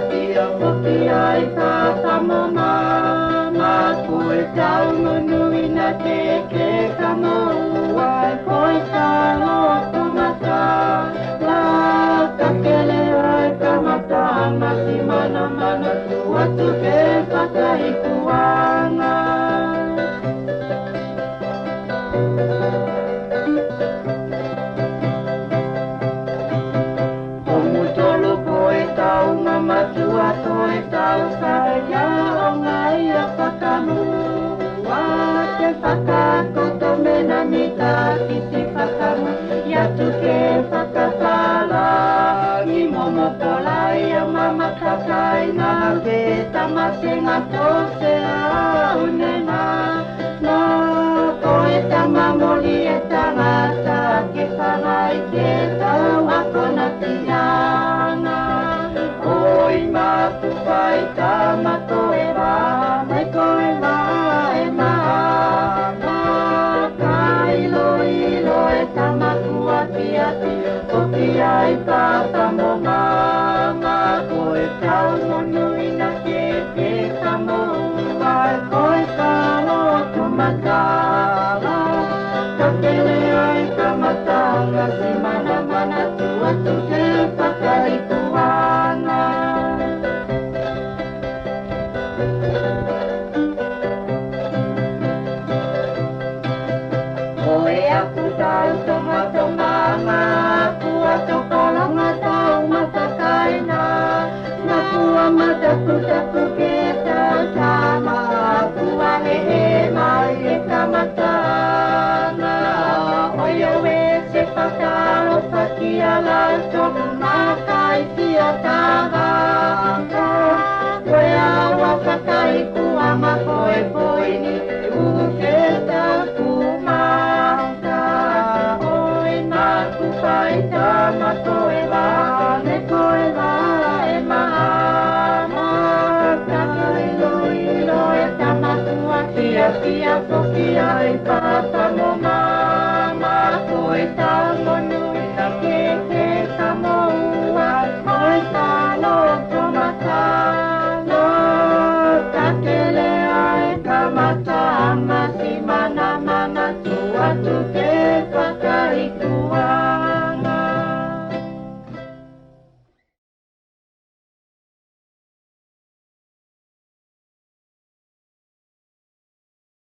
pia poki ai papa mama ma koe tau monui na te ke ka moua koe ka loto mata la ka kele ai ka mata masi mana mana tua tu ke whakaikuanga tau mama tua toe tau kaya o ngai a whakamu wa te whakakoto mena mita ki te whakamu ia tu ke whakatala ni momo polai a mama kakai na ke tamasenga tose au nena no koe tamamoli e tangata ke whangai ke tau ako na tinanga oi matu pai tamato e wa mai koe wa e maha kai loi loe tamaku ati ati oki ai papa mo mama koe tau monui na ke kamo ai koe kano tumakala kakele ai kamatanga si mana mana tua tu te whakaikuana Oe aku tau tomato mama Kua tokolonga tau matakaina Na kua mataku taku ke tau sama Kua hehe mai e kamatana Oio e se whakaro whakiala Tonu makai tia tagaka Koe awa whakaiku ama koe poini Uke taku Pai tamato e wa, me koe wa e maha Kakai loi loe tamatua kia kia poki ai papa mo mama Koe tau monui na ke ka moua Koe talo tomata no kakele ai ka mata Masi mana mana tua tu